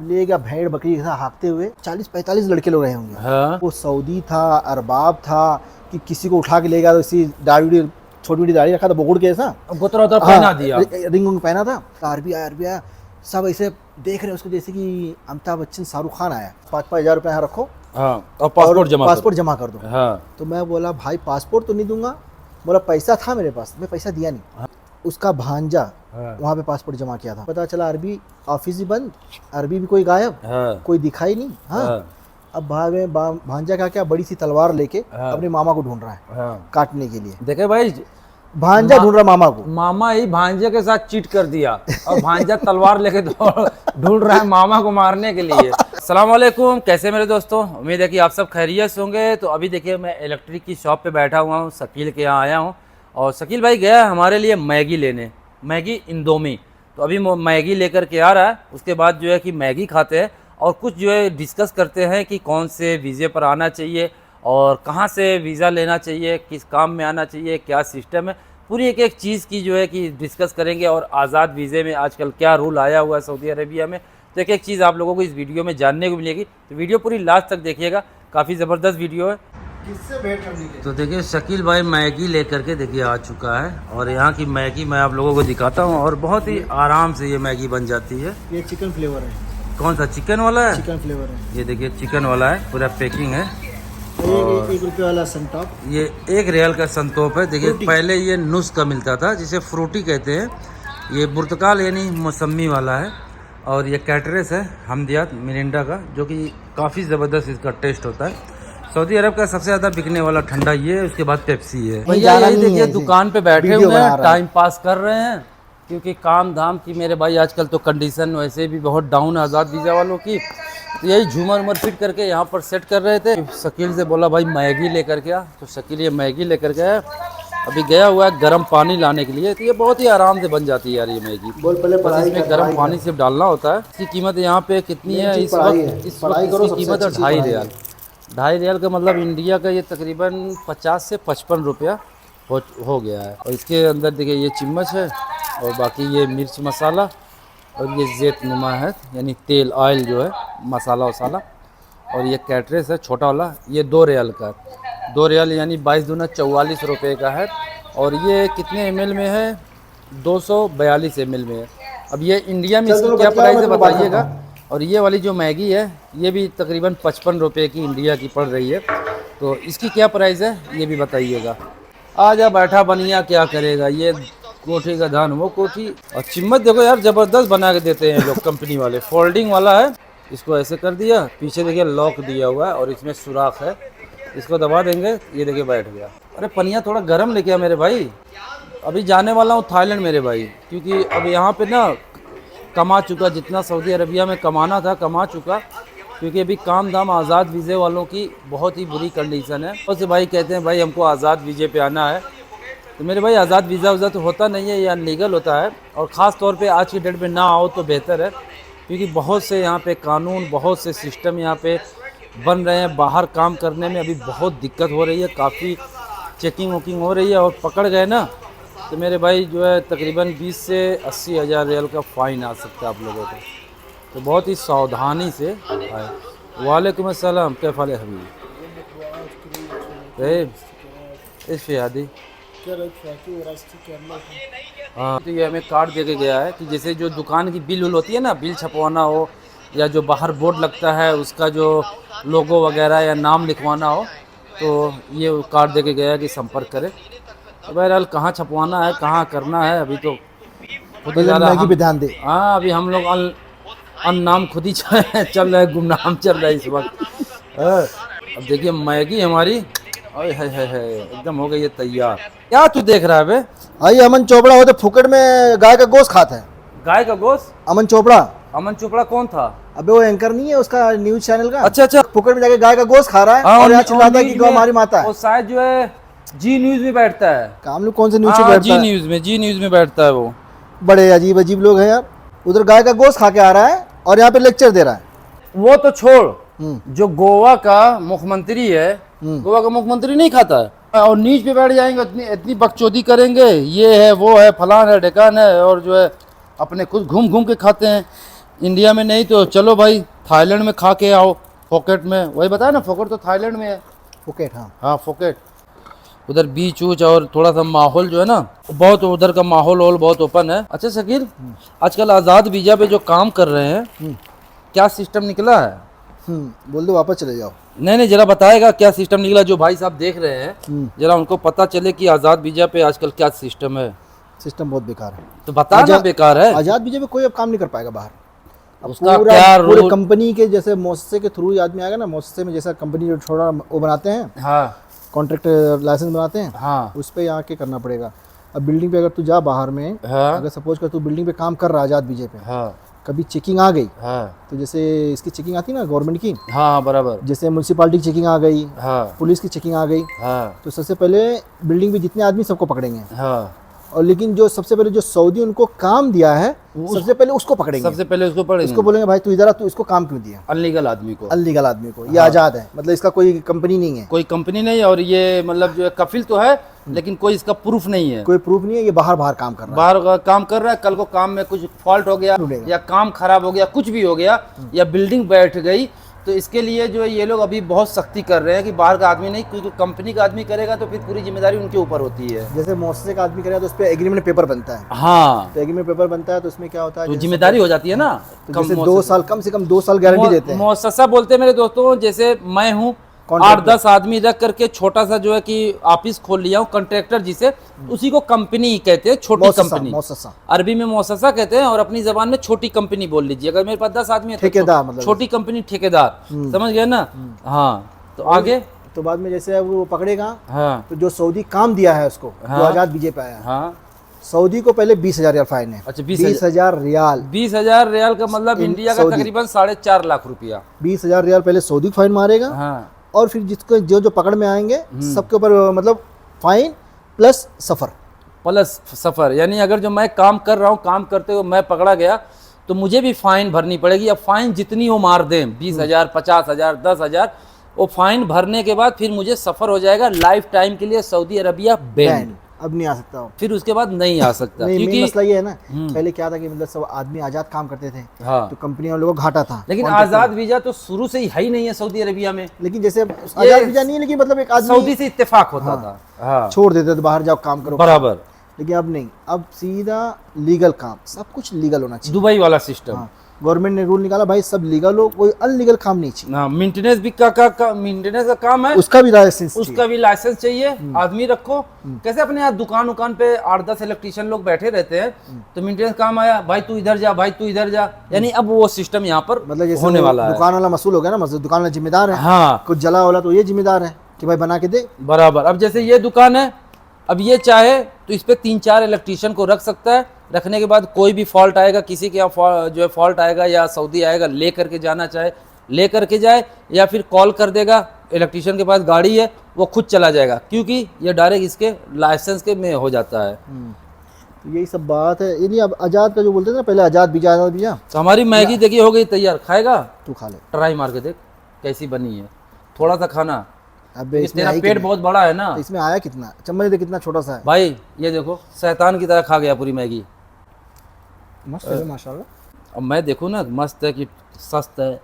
ले गया भेड़ बकरी के साथ हाँकते हुए 40-45 लड़के लोग रहे होंगे। हाँ। वो सऊदी था, अरबाब था, कि किसी को उठा के ले गया तो इसी दाढ़ी छोटी छोटी दाढ़ी रखा था बोगुड़ के ऐसा गुतरा उतरा पहना दिया। रिंग उंग पहना था। अरबी आया सब ऐसे देख रहे हैं उसको जैसे कि अमिताभ बच्चन शाहरुख खान आया। 5,000 रुपये यहाँ रखो हाँ, और पासपोर्ट जमा कर दो। हाँ। तो मैं बोला भाई पासपोर्ट तो नहीं दूंगा। बोला पैसा था मेरे पास, मैं पैसा दिया नहीं। हाँ। उसका भांजा हाँ। वहाँ पे पासपोर्ट जमा किया था। पता चला अरबी ऑफिस ही बंद, अरबी भी कोई गायब। हाँ। कोई दिखाई नहीं। हाँ। अब भांजा क्या बड़ी सी तलवार लेके अपने मामा को ढूंढ रहा है। हाँ। काटने के लिए। देखे भाई, भांजा ढूंढ रहा मामा को। मामा ही भांजे के साथ चीट कर दिया और भांजा तलवार लेके ढूंढ रहा है मामा को मारने के लिए। अस्सलाम वालेकुम, कैसे मेरे दोस्तों, उम्मीद है कि आप सब खैरियत से होंगे। तो अभी देखिए मैं इलेक्ट्रिक की शॉप पे बैठा हुआ हूँ, शकील के यहाँ आया हूँ और शकील भाई गया हमारे लिए मैगी लेने, मैगी इंडोमी। तो अभी मैगी लेकर के आ रहा है। उसके बाद जो है कि मैगी खाते हैं और कुछ जो है डिस्कस करते हैं कि कौन से वीज़े पर आना चाहिए और कहाँ से वीज़ा लेना चाहिए, किस काम में आना चाहिए, क्या सिस्टम है, पूरी एक एक चीज़ की जो है कि डिस्कस करेंगे। और आज़ाद वीज़े में आजकल क्या रूल आया हुआ है सऊदी अरेबिया में, तो एक एक चीज़ आप लोगों को इस वीडियो में जानने को मिलेगी। तो वीडियो पूरी लास्ट तक देखिएगा, काफ़ी ज़बरदस्त वीडियो है। किससे भेंट करने के लिए? तो देखिए शकील भाई मैगी लेकर के देखिए आ चुका है और यहाँ की मैगी मैं आप लोगों को दिखाता हूँ और बहुत ही आराम से ये मैगी बन जाती है। ये चिकन फ्लेवर है। कौन सा चिकन वाला है? चिकन फ्लेवर है। ये देखिए चिकन वाला है, पूरा पैकिंग है। और 1 रुपये वाला संटॉप, ये 1 रियाल का संतोप है। देखिए पहले ये नुस का मिलता था जिसे फ्रूटी कहते हैं। ये पुर्तगाल यानी मौसमी वाला है। और ये कैटरेस है हमदियात मिरिंडा का, जो कि काफ़ी ज़बरदस्त इसका टेस्ट होता है। सऊदी अरब का सबसे ज़्यादा बिकने वाला ठंडा ये है, उसके बाद पेप्सी है। भैया यही देखिए दुकान पे बैठे हुए हैं, टाइम पास कर रहे हैं क्योंकि काम धाम की मेरे भाई आजकल तो कंडीशन वैसे भी बहुत डाउन है आज़ाद वीज़ा वालों की। तो यही झूमर उमर फिट करके यहाँ पर सेट कर रहे थे। शकील से बोला भाई मैगी लेकर के आ, तो शकील ये मैगी लेकर के आया। अभी गया हुआ है गर्म पानी लाने के लिए। तो ये बहुत ही आराम से बन जाती है यार ये मैगी। बस इसमें गर्म पानी सिर्फ डालना होता है। इसकी कीमत यहाँ पे कितनी है इस वक्त? इस वक्त इसकी कीमत है 2.5 रियाल। 2.5 रियाल का मतलब इंडिया का ये तकरीबन 50 से 55 रुपया हो गया है। और इसके अंदर देखिए ये चम्मच है और बाकी ये मिर्च मसाला और ये ज़ैत नुमा है यानी तेल ऑयल जो है मसाला वसाला। और ये कैटरेस है छोटा वाला, ये 2 रियाल का, 2 रियाल यानी 22 दूना 44 रुपये का है। और ये कितने ml में है? 242 ml में है। अब ये इंडिया में इसकी क्या प्राइस है बताइएगा। और ये वाली जो मैगी है ये भी तकरीबन 55 रुपये की इंडिया की पड़ रही है। तो इसकी क्या प्राइस है ये भी बताइएगा। आजा बैठा बनिया क्या करेगा, ये कोठी का धान वो कोठी। और चिम्मच देखो यार ज़बरदस्त बना के देते हैं लोग कंपनी वाले। फोल्डिंग वाला है, इसको ऐसे कर दिया, पीछे देखिए लॉक दिया हुआ है और इसमें सुराख है, इसको दबा देंगे ये देखिए बैठ गया। अरे पनिया थोड़ा गर्म लेके आ मेरे भाई, अभी जाने वाला हूँ थाईलैंड मेरे भाई, क्योंकि अब यहाँ पे ना कमा चुका जितना सऊदी अरबिया में कमाना था कमा चुका, क्योंकि अभी काम धाम आज़ाद वीज़े वालों की बहुत ही बुरी कंडीशन है। बहुत से भाई कहते हैं भाई हमको आज़ाद वीज़े पे आना है, तो मेरे भाई आज़ाद वीज़ा वज़ा तो होता नहीं है या लीगल होता है। और ख़ास तौर पे आज की डेट में ना आओ तो बेहतर है, क्योंकि बहुत से यहाँ पे कानून, बहुत से सिस्टम यहाँ पे बन रहे हैं। बाहर काम करने में अभी बहुत दिक्कत हो रही है, काफ़ी चेकिंग वोकिंग हो रही है और पकड़ गए ना तो मेरे भाई जो है तकरीबन 20 से 80 हज़ार रियाल का फ़ाइन आ सकता है आप लोगों को। तो बहुत ही सावधानी से आए। वालेकुम अस्सलाम, कैफ़ हाल है हबीबी? इस शादी हाँ, तो ये हमें कार्ड दे के गया है कि जैसे जो दुकान की बिल होती है ना, बिल छपवाना हो या जो बाहर बोर्ड लगता है उसका जो लोगो वगैरह या नाम लिखवाना हो, तो ये कार्ड दे के गया है कि संपर्क करें। तो बहरहाल कहाँ छपवाना है कहाँ करना है अभी तो खुद ही ध्यान दे। हाँ, अभी हम लोग नाम खुद ही चल रहा है, गुमनाम चल रहा है इस वक्त। अब देखिए मैगी हमारी एकदम हो गई है तैयार। क्या तू देख रहा है बे? भाई अमन चोपड़ा होते फुकट में गाय का गोश्त खाता है। गाय का गोश्त? अमन चोपड़ा कौन था? अबे वो एंकर नहीं है उसका न्यूज चैनल का? अच्छा, फुकट में जाके गाय का गोश्त खा रहा है और यहाँ चिल्लाता है कि गौ हमारी माता है। वो शायद जो है जी न्यूज में बैठता है। काम लोग कौन से न्यूज में बैठता है? जी न्यूज में बैठता है वो। बड़े अजीब अजीब लोग हैं यार। उधर गाय का गोश्त खा के आ रहा है और यहाँ पे लेक्चर दे रहा है। वो तो छोड़, जो गोवा का मुख्यमंत्री है, गोवा का मुख्यमंत्री नहीं खाता है और न्यूज पे बैठ जाएंगे, इतनी बकचोदी करेंगे, ये है वो है फलान है ढेकान है, और जो है अपने खुद घूम घूम के खाते हैं। इंडिया में नहीं तो चलो भाई थाईलैंड में खा के आओ, फोकेट में। वही बताया ना, फोकेट तो थाईलैंड में है। फुकेट, हाँ। हाँ फोकेट, उधर बीच ऊच और थोड़ा सा माहौल जो है ना, बहुत उधर का माहौल और बहुत ओपन है। अच्छा शकील, आजकल आज़ाद वीज़ा पे जो काम कर रहे हैं, क्या सिस्टम निकला है? बोल दो वापस चले जाओ। नहीं जरा बताएगा क्या सिस्टम निकला, जो भाई साहब देख रहे हैं जरा उनको पता चले कि आज़ाद वीज़ा पे आजकल क्या सिस्टम है। सिस्टम बहुत बेकार है। तो बता ना, बेकार है। आज़ाद वीज़ा पे कोई अब काम नहीं कर पाएगा बाहर। अब उसका पूरा क्या पूरे रूल? कंपनी के जैसे मोस्से के थ्रू आदमी आएगा ना, मोस्से में जैसा कंपनी जो छोड़ा वो बनाते हैं, हाँ कॉन्ट्रैक्ट लाइसेंस बनाते हैं, हाँ उस पर यहाँ के करना पड़ेगा। अब बिल्डिंग पे अगर तू जा बाहर में, हाँ अगर सपोज कर तू बिल्डिंग पे काम कर रहा है आज़ाद वीज़े पे, हाँ कभी चेकिंग आ गई, हाँ तो जैसे इसकी चेकिंग आती है ना गवर्नमेंट की, हाँ बराबर, जैसे म्यूनसिपालिटी की चेकिंग आ गई, हाँ पुलिस की चेकिंग आ गई, हाँ तो सबसे पहले बिल्डिंग में जितने आदमी सबको पकड़ेंगे। हाँ। और लेकिन जो सबसे पहले जो सऊदी उनको काम दिया है, सबसे पहले उसको पकड़ेंगे। सबसे पहले उसको पढ़ेंगे, उसको बोलेंगे भाई तू इधर आ, तू इसको काम क्यों दिया? अनलीगल आदमी को, अनलीगल आदमी को। ये आज़ाद है, मतलब इसका कोई कंपनी नहीं है, कोई कंपनी नहीं, और ये मतलब जो है कफिल तो है लेकिन कोई इसका प्रूफ नहीं है, कोई प्रूफ नहीं है, ये बाहर बाहर काम कर रहा है। बाहर का काम कर रहा है, कल को काम में कुछ फॉल्ट हो गया या काम खराब हो गया, कुछ भी हो गया, या बिल्डिंग बैठ गई, तो इसके लिए जो है ये लोग अभी बहुत सख्ती कर रहे हैं कि बाहर का आदमी नहीं, क्योंकि कंपनी का आदमी करेगा तो फिर पूरी जिम्मेदारी उनके ऊपर होती है। जैसे मुअस्ससे का आदमी करेगा तो उस पर एग्रीमेंट पेपर बनता है। हाँ, तो एग्रीमेंट पेपर बनता है तो उसमें क्या होता है, तो जिम्मेदारी हो जाती है ना। तो जैसे 2 साल, कम से कम 2 साल गारंटी देते हैं। मुअस्ससा बोलते हैं मेरे दोस्तों, जैसे मैं हूँ 8-10 आदमी रख करके छोटा सा जो है कि ऑफिस खोल लिया हूँ, कॉन्ट्रैक्टर जिसे, उसी को कंपनी कहते हैं, छोटी कंपनी। मुअस्ससा अरबी में मुअस्ससा कहते हैं और अपनी जबान में छोटी कंपनी बोल लीजिए। अगर मेरे पास 10 आदमी है तो ठेकेदार, मतलब छोटी कंपनी, ठेकेदार, समझ गए ना। हाँ, तो आगे तो बाद में जैसे वो पकड़ेगा, हाँ तो जो सऊदी काम दिया है उसको, जो आज़ाद वीज़े पे आया है, हाँ। सऊदी को पहले 20,000 रियाल फाइन है। अच्छा, 20,000 रियाल। 20,000 रियाल का मतलब इंडिया का तकरीबन 4.5 लाख रुपया। 20,000 रियाल पहले सऊदी को फाइन मारेगा, हाँ, और फिर जिसको जो जो पकड़ में आएंगे सबके ऊपर मतलब फाइन प्लस सफ़र। प्लस सफ़र, यानी अगर जो मैं काम कर रहा हूँ, काम करते हुए मैं पकड़ा गया तो मुझे भी फाइन भरनी पड़ेगी। अब फाइन जितनी वो मार दें, 20,000, 50,000, 10,000, वो फाइन भरने के बाद फिर मुझे सफ़र हो जाएगा लाइफ टाइम के लिए सऊदी अरबिया बैन। अब नहीं आ सकता हूँ, फिर उसके बाद नहीं आ सकता। नहीं, क्योंकि मेन मसला ये है ना, पहले क्या था कि मतलब सब आदमी आज़ाद काम करते थे, हाँ, तो कंपनी वालों को घाटा था। लेकिन आज़ाद वीज़ा तो शुरू से ही है ही नहीं है सऊदी अरबिया में। लेकिन जैसे आज़ाद वीज़ा नहीं है, लेकिन मतलब एक आदमी सऊदी से इत्तेफाक होता था, हाँ, छोड़ देते थे बाहर जाओ काम करो, बराबर। लेकिन अब नहीं, अब सीधा लीगल काम, सब कुछ लीगल होना चाहिए। दुबई वाला सिस्टम, गवर्नमेंट ने रूल निकाला भाई सब लीगल हो, कोई अनलीगल काम नहीं चाहिए। हाँ, मेंटेनेंस भी मेंटेनेंस का काम है, उसका भी लाइसेंस, उसका भी लाइसेंस चाहिए, आदमी रखो। कैसे अपने यहाँ दुकान पे 8-10 इलेक्ट्रिशियन लोग बैठे रहते हैं, तो मेंटेनेंस काम आया, भाई तू इधर जा, भाई तू इधर जा, यानी अब वो सिस्टम यहाँ पर मतलब जैसे होने वाला है। दुकान वाला मसूल हो गया ना, मतलब दुकान वाला जिम्मेदार है, हाँ कुछ जला वाला तो ये जिम्मेदार है कि भाई बना के दे। बराबर। अब जैसे ये दुकान है, अब ये चाहे तो इस पे 3-4 इलेक्ट्रिशियन को रख सकता है, रखने के बाद कोई भी फॉल्ट आएगा, किसी के यहाँ जो है फॉल्ट आएगा या सऊदी आएगा, ले करके जाना चाहे ले करके जाए, या फिर कॉल कर देगा, इलेक्ट्रिशियन के पास गाड़ी है, वो खुद चला जाएगा, क्योंकि ये डायरेक्ट इसके लाइसेंस के में हो जाता है। तो यही सब बात है। यदि अब आज़ाद का जो बोलते थे ना पहले, आज़ाद वीज़ा, आज़ाद वीज़ा। तो हमारी मैगी देखिए हो गई तैयार, खाएगा? तू खा ले, ट्राई मार के देख कैसी बनी है, थोड़ा सा खाना। अब तेरा पेट बहुत बड़ा है ना, इसमें आया कितना, चम्मच दे कितना छोटा सा है भाई। ये देखो शैतान की तरह खा गया पूरी मैगी। मस्त है माशाल्लाह। अब मैं देखूँ ना, मस्त है कि सस्त है।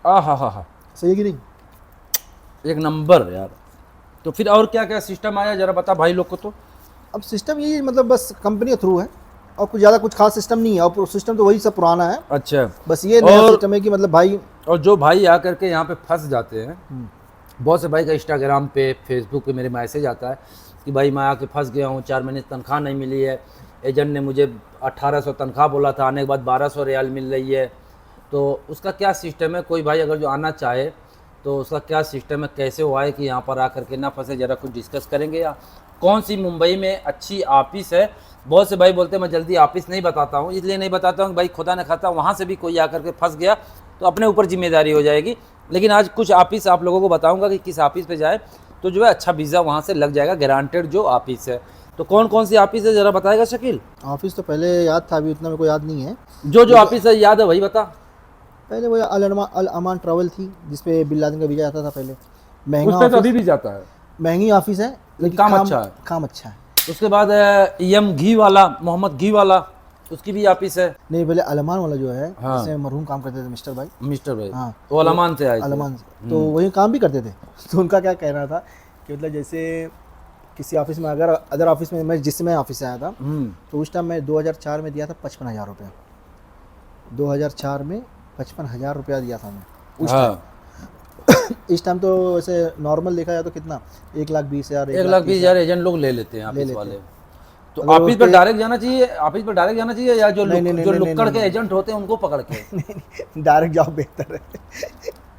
आ हा, सही है कि नहीं? एक नंबर यार। तो फिर और क्या क्या सिस्टम आया जरा बता भाई लोग को। तो अब सिस्टम यही मतलब बस कंपनी के थ्रू है, और कुछ ज़्यादा कुछ खास सिस्टम नहीं है, और सिस्टम तो वही सब पुराना है। अच्छा, बस ये नया सिस्टम है कि मतलब भाई, और जो भाई आकर के यहाँ पे फंस जाते हैं, बहुत से भाई का इंस्टाग्राम पे, फेसबुक पे मेरे मैसेज आता है कि भाई मैं आके फंस गया हूँ, 4 महीने तनख्वाह नहीं मिली है, एजेंट ने मुझे 1800 तनख्वाह बोला था, आने के बाद 1200 रियाल मिल रही है। तो उसका क्या सिस्टम है, कोई भाई अगर जो आना चाहे तो उसका क्या सिस्टम है, कैसे वो आए कि यहाँ पर आकर के ना फंसे, ज़रा कुछ डिस्कस करेंगे। या कौन सी मुंबई में अच्छी ऑफिस है, बहुत से भाई बोलते हैं मैं जल्दी ऑफिस नहीं बताता हूँ, इसलिए नहीं बताता हूँ भाई खुदा न खाता वहाँ से भी कोई आकर के फंस गया तो अपने ऊपर जिम्मेदारी हो जाएगी। लेकिन आज कुछ ऑफिस आप लोगों को बताऊँगा कि किस ऑफिस पे जाए तो जो है अच्छा वीज़ा वहाँ से लग जाएगा, गारंटेड जो ऑफिस है। तो कौन कौन सी ऑफिस है ज़रा बताएगा शकील? ऑफिस तो पहले याद था, अभी उतना मेरे को याद नहीं है। जो ऑफिस है याद है वही बता। पहले वो अल अमान ट्रैवल थी, जिसपे बिन लादेन का वीज़ा आता था पहले। महंगा उस पे तो ऑफिस, अभी भी जाता है, महंगी ऑफिस है, लेकिन काम अच्छा है। काम अच्छा है। उसके बाद एम घी वाला, मोहम्मद घी वाला, उसकी भी ऑफिस है। नहीं पहले अलमान वाला जो है, हाँ। जिसमें मरहूम काम करते थे मिस्टर भाई, मिस्टर भाई हाँ, तो अलमान से आए थे। अलमान से, तो वही काम भी करते थे। तो उनका क्या कहना था कि मतलब जैसे किसी ऑफिस में, अगर अदर ऑफिस में, मैं जिससे मैं ऑफिस से आया था, तो उस टाइम मैं 2004 में दिया था 55,000 रुपया। 2004 में 55,000 रुपया दिया था मैं उस टाइम। इस टाइम तो वैसे नॉर्मल देखा जाए तो कितना, 1,20,000, 1,20,000 एजेंट लोग ले लेते हैं ऑफिस लेते वाले। तो अगर ऑफिस पर उसके- डायरेक्ट जाना चाहिए, ऑफिस पर डायरेक्ट जाना चाहिए, या जो नहीं, नहीं, जो नहीं, नहीं, लुक्कड़ नहीं, के नहीं। एजेंट होते हैं उनको पकड़ के? नहीं, डायरेक्ट जॉब बेहतर है।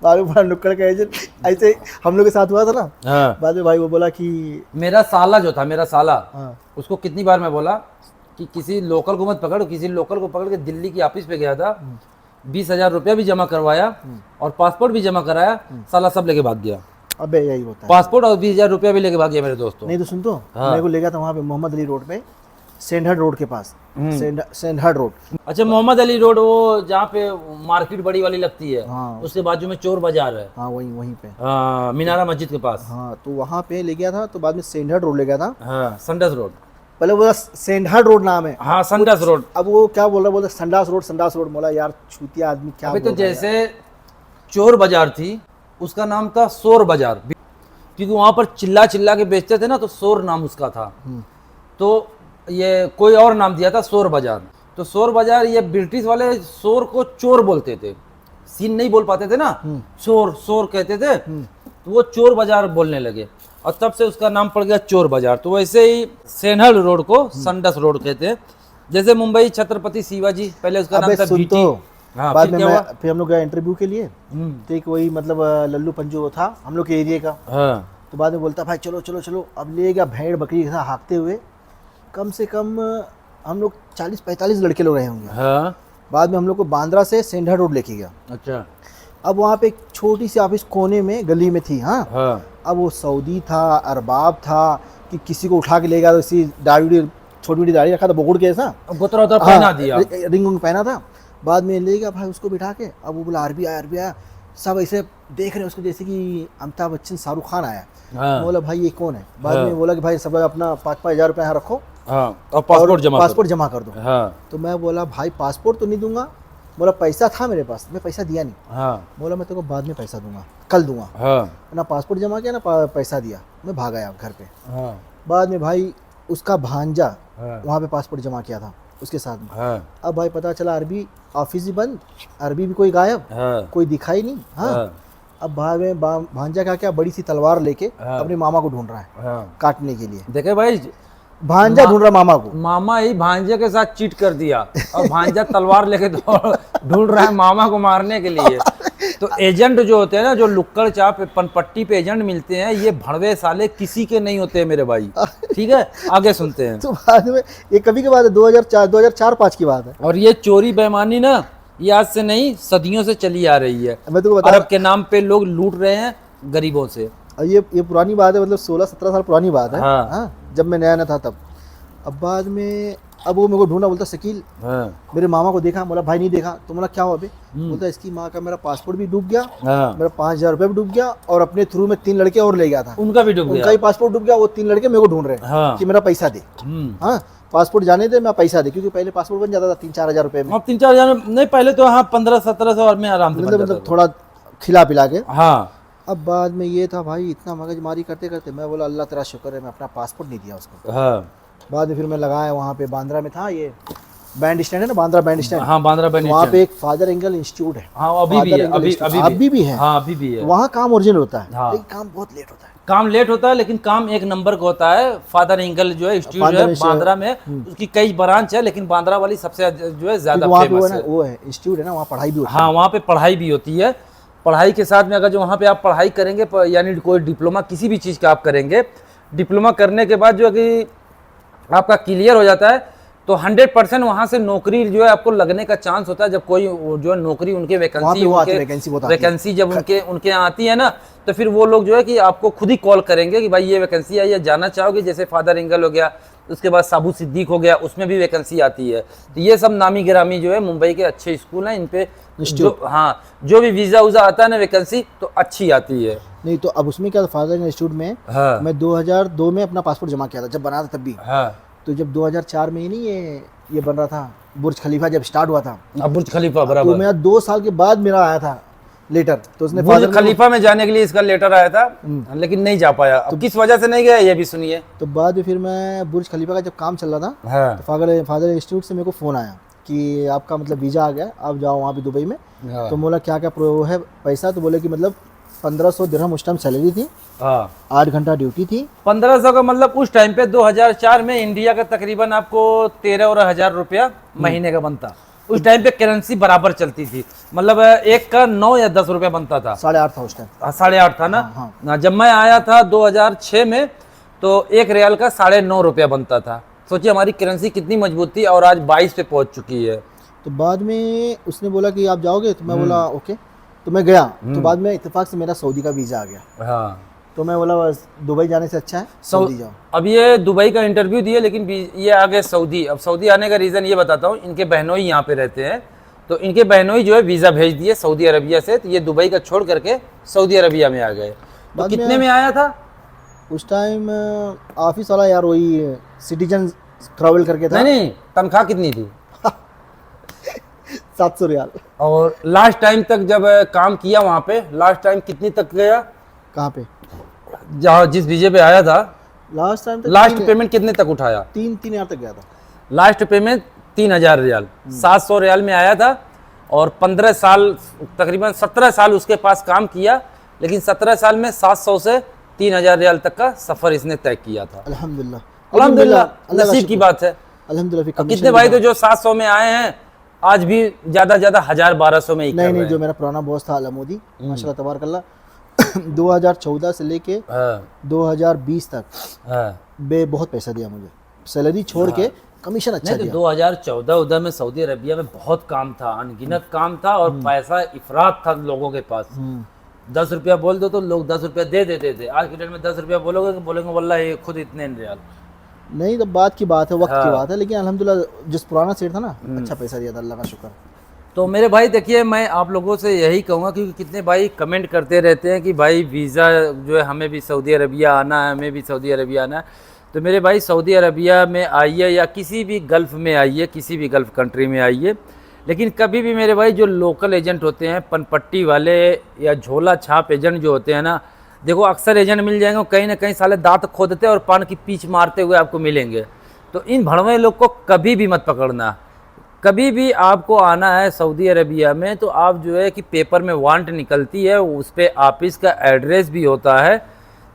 बाद में नुक्कड़ का एजेंट, ऐसे हम लोग के साथ हुआ था ना, हाँ। बाद में भाई वो बोला कि मेरा साला जो था, मेरा साला, हाँ, उसको कितनी बार मैं बोला कि किसी लोकल को मत पकड़। किसी लोकल को पकड़ के दिल्ली की ऑफिस पे गया था, 20,000 रुपया भी जमा करवाया और पासपोर्ट भी जमा कराया, साला सब लेके भाग गया। अबे यही होता है। पासपोर्ट और 20,000 रुपया भी लेके भाग गया मेरे दोस्तों। नहीं तो सुन तो, हाँ। मेरे को ले गया था वहाँ पे मोहम्मद अली रोड पे, सेंडहट रोड के पास, सेंडहट रोड। अच्छा, मोहम्मद अली रोड, वो जहाँ पे मार्केट बड़ी वाली लगती है, हाँ। उसके बाजू में चोर बाजार है। हाँ वहीं पे। हाँ, मीनारा मस्जिद के पास। हाँ तो वहाँ पे ले गया था, तो बाद में सेंडहट रोड ले गया था। हाँ, संडास रोड। पहले बोला सेंडहट रोड नाम है, हाँ, संडास रोड। अब वो क्या बोल रहा, बोलता संडास रोड, संडास रोड। बोला यार छूतिया आदमी क्या अभी तो बोल रहा है जैसे चोर बाजार थी, उसका नाम था शोर बाजार, क्योंकि वहां पर चिल्ला चिल्ला के बेचते थे ना, तो शोर नाम उसका था। तो ये कोई और नाम दिया था, शोर बाजार। तो शोर बाजार, ये ब्रिटिश वाले शोर को चोर बोलते थे, सीन नहीं बोल पाते थे ना, शोर शोर कहते थे, तो वो चोर बाजार बोलने लगे और तब से उसका नाम पड़ गया चोर बाजार। तो वैसे ही सेनहल रोड को संडस रोड कहते हैं। जैसे मुंबई छत्रपति शिवाजी, पहले उसका नाम अबे था सुन बीटी। तो, हाँ, बाद फिर में क्या हुआ? फिर हम लोग गए इंटरव्यू के लिए, तो एक वही मतलब लल्लू पंजू था हम लोग के एरिया का। हाँ, तो बाद में बोलता भाई चलो चलो चलो, अब ले गया भेड़ बकरी के साथ हाँकते हुए, कम से कम हम लोग 40-45 लड़के लोग रहे होंगे। हाँ, बाद में हम लोग को बांद्रा से सेंडहट रोड लेके गया। अच्छा, अब वहाँ पे एक छोटी सी ऑफिस कोने में गली में थी। हाँ, हाँ, अब वो सऊदी था, अरबाब था, कि किसी को उठा के ले गया, तो इसी दाढ़ी, छोटी मोटी दाढ़ी रखा था बोगुड़ के ऐसा, गोतरा उतरा पहना दिया। रिंग उंग पहना था। बाद में ले गया भाई उसको बिठा के, अब वो बोला आरबी आया, सब ऐसे देख रहे हैं उसको जैसे कि अमिताभ बच्चन, शाहरुख खान आया। हाँ, बोला भाई ये कौन है। बाद में बोला कि भाई सब अपना 5-5 हज़ार रुपये यहाँ रखो हाँ, और पासपोर्ट जमा पासपोर्ट जमा कर दो। हाँ, तो मैं बोला भाई पासपोर्ट तो नहीं दूंगा। बोला पैसा था मेरे पास, मैं पैसा दिया नहीं। हाँ, बोला मैं तेरे को बाद में पैसा दूंगा, कल दूंगा। हाँ, ना पासपोर्ट जमा किया ना पैसा दिया, मैं भाग आया घर पे। हाँ, बाद में भाई उसका भांजा हाँ, वहाँ पे पासपोर्ट जमा किया था उसके साथ में। हाँ, अब भाई पता चला अरबी ऑफिस ही बंद, अरबी भी कोई गायब, हाँ, कोई दिखाई नहीं। हाँ, हाँ, अब बाद में भांजा क्या बड़ी सी तलवार लेके हाँ। अपने मामा को ढूंढ रहा है हाँ। काटने के लिए। देखे भाई, भांजा ढूंढ रहा मामा को। मामा ही भांजे के साथ चीट कर दिया और भांजा तलवार लेके ढूंढ रहा है मामा को मारने के लिए। तो एजेंट जो होते हैं ना, जो लुक्कड़ चाप पनपट्टी पे एजेंट मिलते हैं, ये भड़वे साले किसी के नहीं होते हैं मेरे भाई। ठीक है, आगे सुनते हैं। तो बाद में ये कभी की बात है, 2004-2005 की बात है। और ये चोरी बेईमानी ना, ये आज से नहीं, सदियों से चली आ रही है। मैं तुमको बता, अरब के नाम पे लोग लूट रहे हैं गरीबों से। ये पुरानी बात है, मतलब 16-17 साल पुरानी बात है। हाँ। हाँ, जब मैं नया था तब। अब बाद में अब वो मेरे को ढूंढा, बोलता शकील, हाँ, मेरे मामा को देखा। बोला भाई नहीं देखा। तो बोला क्या हुआ अभी। बोलता इसकी माँ का मेरा पासपोर्ट भी डूब गया, हाँ, मेरा 5,000 रुपये भी डूब गया, और अपने थ्रू में 3 लड़के और ले गया था, उनका भी डूब उनका गया। ही पासपोर्ट डूब गया। वो 3 लड़के मेरे को ढूंढ रहे हैं हाँ, कि मेरा पैसा दे। हाँ, पासपोर्ट जाने दे, मैं पैसा दे, क्योंकि पहले पासपोर्ट बन जाता था 3-4 हज़ार रुपये में, अब 3-4 हजार नहीं, पहले तो हाँ 1500-1700 में आराम से बन मतलब जाता थोड़ा खिला पिला के। था। हाँ, अब बाद में ये था भाई, इतना मगजमारी करते करते मैं बोला अल्लाह तेरा शुक्र है मैं अपना पासपोर्ट नहीं दिया उसको। हाँ, बाद में फिर मैं लगाया वहाँ पे बांद्रा में था, ये बैंड स्टैंड है ना, बांद्रा बैंड स्टैंड, हाँ, बांद्रा बैंड वहाँ स्टैंड। पे एक फादर एंगल इंस्टीट्यूट है। हाँ, अभी भी फादर है, एंगल अभी इंस्टीट्यूट अभी भी है। हाँ, अभी भी है। वहाँ काम ओरिजिनल होता है, हाँ। लेकिन काम बहुत लेट होता है। काम लेट होता है, लेकिन काम एक नंबर का होता है। फादर एंगल जो है इंस्टीट्यूट है बांद्रा में, उसकी कई ब्रांच है, लेकिन बांद्रा वाली सबसे जो है ज्यादा वहाँ पे फेमस है। वो है इंस्टीट्यूट है ना, वहाँ पढ़ाई भी होती हाँ, वहाँ पे पढ़ाई भी होती है। पढ़ाई के साथ में अगर जो वहाँ पे आप पढ़ाई करेंगे, यानी कोई डिप्लोमा किसी भी चीज़ का आप करेंगे, डिप्लोमा करने के बाद जो है कि आपका क्लियर हो जाता है, तो 100% वहाँ से नौकरी जो है आपको लगने का चांस होता है। जब कोई जो है नौकरी उनके वैकेंसी जब उनके यहाँ आती है ना, तो फिर वो लोग जो है कि आपको खुद ही कॉल करेंगे कि भाई ये वैकेंसी आई है, जाना चाहोगे। जैसे फादर एंगल हो गया, उसके बाद साबू सिद्दीक हो गया, उसमें भी वैकेंसी आती है। तो ये सब नामी गिरामी जो है मुंबई के अच्छे स्कूल हैं, इन पे जो हाँ जो भी वीज़ा उज़ा आता है ना वैकेंसी, तो अच्छी आती है। नहीं तो अब उसमें क्या, फादर इंस्टीट्यूट में हाँ, मैं 2002 में अपना पासपोर्ट जमा किया था, जब बना था तब भी। हाँ, तो जब 2004 में ही नहीं ये बन रहा था, बुर्ज खलीफा जब स्टार्ट हुआ था, अब बुर्ज खलीफा तो बराबर। मेरा 2 साल के बाद मेरा आया था लेटर। तो उसने बुर्ज खलीफा में जाने के लिए इसका लेटर आया था, लेकिन नहीं जा पाया। तो किस वजह से नहीं गया ये भी सुनिए। तो बाद में फिर मैं बुर्ज खलीफा का जब काम चल रहा था, हाँ। तो फादर इंस्टीट्यूट से मेरे को फ़ोन आया कि आपका मतलब वीज़ा आ गया, आप जाओ वहाँ पे दुबई में। हाँ। तो बोला क्या क्या प्रो है पैसा, तो बोले कि मतलब 1500 दिरहम उस टाइम सैलरी थी, हाँ 8 घंटा ड्यूटी थी। 1500 का मतलब उस टाइम पे 2004 में इंडिया का तकरीबन आपको 13 और 1000 रुपया महीने का बनता। उस टाइम पे करेंसी बराबर चलती थी, मतलब एक का 9 या 10 रुपया बनता था। 8.5 था उस टाइम। 8.5 था ना। हाँ। जब मैं आया था 2006 में तो 1 रियाल का 9.5 रुपया बनता था। सोचिए हमारी करेंसी कितनी मजबूत थी, और आज 22 पे पहुंच चुकी है। तो बाद में उसने बोला कि आप जाओगे, तो मैं बोला ओके। तो मैं गया, तो बाद में इत्तेफाक से मेरा सऊदी का वीज़ा आ गया। हाँ। तो मैं बोला बस दुबई जाने से अच्छा है सऊदी जाओ। अब ये दुबई का इंटरव्यू दिए, लेकिन ये आ गए सऊदी। अब सऊदी आने का रीज़न ये बताता हूँ, इनके बहनोई यहाँ पे रहते हैं, तो इनके बहनोई जो है वीज़ा भेज दिए सऊदी अरबिया से, तो ये दुबई का छोड़ करके सऊदी अरबिया में आ गए। तो कितने में आया था उस टाइम? ऑफिस वाला यार वही सिटीजन ट्रैवल करके था। नहीं, तनख्वाह कितनी थी? 700 रियाल। और लास्ट टाइम तक जब काम किया वहाँ पे, लास्ट टाइम कितनी तक गया? कहाँ पे? जहाँ जिस वीजे पे आया था लास्ट टाइम तक लास्ट पेमेंट कितने तक उठाया? 3 हज़ार तक गया था लास्ट पेमेंट 3000 रियाल। 700 रियाल में आया था, और 15 साल तकरीबन 17 साल उसके पास काम किया, लेकिन 17 साल में 700 से 3000 रियाल तक का सफ़र इसने तय किया था। अल्हम्दुलिल्लाह। अल्हम्दुलिल्लाह, नसीब की बात है। अल्हम्दुलिल्लाह। कितने भाई तो जो 700 में आए हैं, आज भी ज़्यादा 1000-1200 में ही कर रहे नहीं, हैं। जो मेरा पुराना बॉस था अलमोदी, माशाल्लाह तबारकल्लाह, 2014 से लेके हाँ, 2020 तक हाँ। बहुत पैसा दिया मुझे, सैलरी छोड़ के कमीशन अच्छा नहीं तो दिया। 2014 में सऊदी अरबिया में बहुत काम था, अनगिनत काम था, और पैसा इफरात था लोगों के पास। 10 रुपया बोल दो तो लोग 10 रुपया दे देते थे। आज के डेट में 10 रुपया बोलोगे तो बोलेंगे वल्लाह ये खुद इतने रियाल। नहीं तो बात की बात है, वक्त की बात है, लेकिन अल्हम्दुलिल्लाह जिस पुराना सेट था ना, अच्छा पैसा दिया था, अल्लाह का शुक्र। तो मेरे भाई देखिए, मैं आप लोगों से यही कहूँगा, क्योंकि कितने भाई कमेंट करते रहते हैं कि भाई वीज़ा जो है हमें भी सऊदी अरबिया आना है, हमें भी सऊदी अरबिया आना है। तो मेरे भाई सऊदी अरबिया में आइए, या किसी भी गल्फ़ में आइए, किसी भी गल्फ़ कंट्री में आइए, लेकिन कभी भी मेरे भाई जो लोकल एजेंट होते हैं, पनपट्टी वाले या झोला छाप एजेंट जो होते हैं ना, देखो अक्सर एजेंट मिल जाएंगे, कहीं ना कहीं साले दांत खोदते और पान की पीछ मारते हुए आपको मिलेंगे। तो इन भड़वे लोग को कभी भी मत पकड़ना। कभी भी आपको आना है सऊदी अरबिया में, तो आप जो है कि पेपर में वांट निकलती है, उस पर ऑफिस का एड्रेस भी होता है,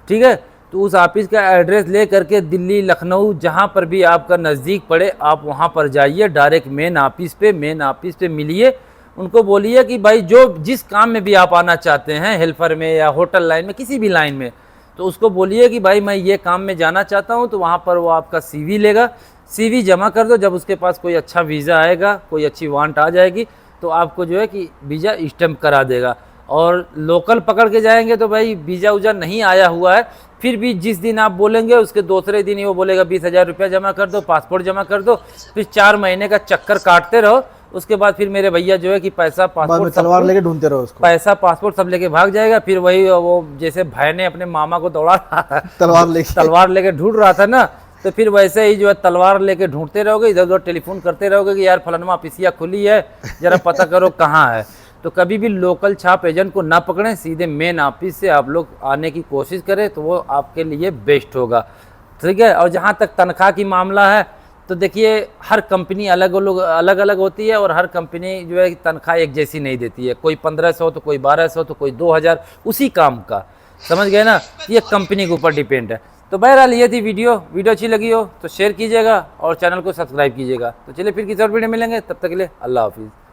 ठीक है। तो उस ऑफिस का एड्रेस ले करके दिल्ली, लखनऊ, जहाँ पर भी आपका नज़दीक पड़े, आप वहाँ पर जाइए, डायरेक्ट मेन ऑफिस पे मिलिए। उनको बोलिए कि भाई जो जिस काम में भी आप आना चाहते हैं, हेल्पर में या होटल लाइन में, किसी भी लाइन में, तो उसको बोलिए कि भाई मैं ये काम में जाना चाहता हूँ। तो वहाँ पर वो आपका CV लेगा, CV जमा कर दो। जब उसके पास कोई अच्छा वीज़ा आएगा, कोई अच्छी वांट आ जाएगी, तो आपको जो है कि वीज़ा स्टैम्प करा देगा। और लोकल पकड़ के जाएंगे तो भाई वीज़ा उजा नहीं आया हुआ है, फिर भी जिस दिन आप बोलेंगे उसके दूसरे दिन ही वो बोलेगा 20,000 रुपया जमा कर दो, पासपोर्ट जमा कर दो। फिर 4 महीने का चक्कर काटते रहो। उसके बाद फिर मेरे भैया जो है कि पैसा, पासपोर्ट, तलवार लेके ढूंढते रहो उसको, पैसा पासपोर्ट सब लेके भाग जाएगा। फिर वही वो जैसे भाई ने अपने मामा को दौड़ा रहा था, तलवार लेके ढूंढ रहा था ना, तो फिर वैसे ही जो है तलवार लेके ढूंढते रहोगे, इधर उधर टेलीफोन करते रहोगे कि यार फलाना ऑफिसिया खुली है, जरा पता करो कहाँ है। तो कभी भी लोकल छाप एजेंट को ना पकड़ें, सीधे मेन ऑफिस से आप लोग आने की कोशिश करें, तो वो आपके लिए बेस्ट होगा, ठीक है। और जहाँ तक तनख्वाह की मामला है, तो देखिए हर कंपनी अलग अलग होती है, और हर कंपनी जो है तनख्वाह एक जैसी नहीं देती है। कोई 1500 तो कोई 1200 तो कोई 2000, उसी काम का, समझ गए ना। ये कंपनी के ऊपर डिपेंड है। तो बहरहाल ये थी वीडियो अच्छी लगी हो तो शेयर कीजिएगा और चैनल को सब्सक्राइब कीजिएगा। तो चलिए फिर किसी और वीडियो मिलेंगे, तब तक के लिए अल्लाह हाफिज़।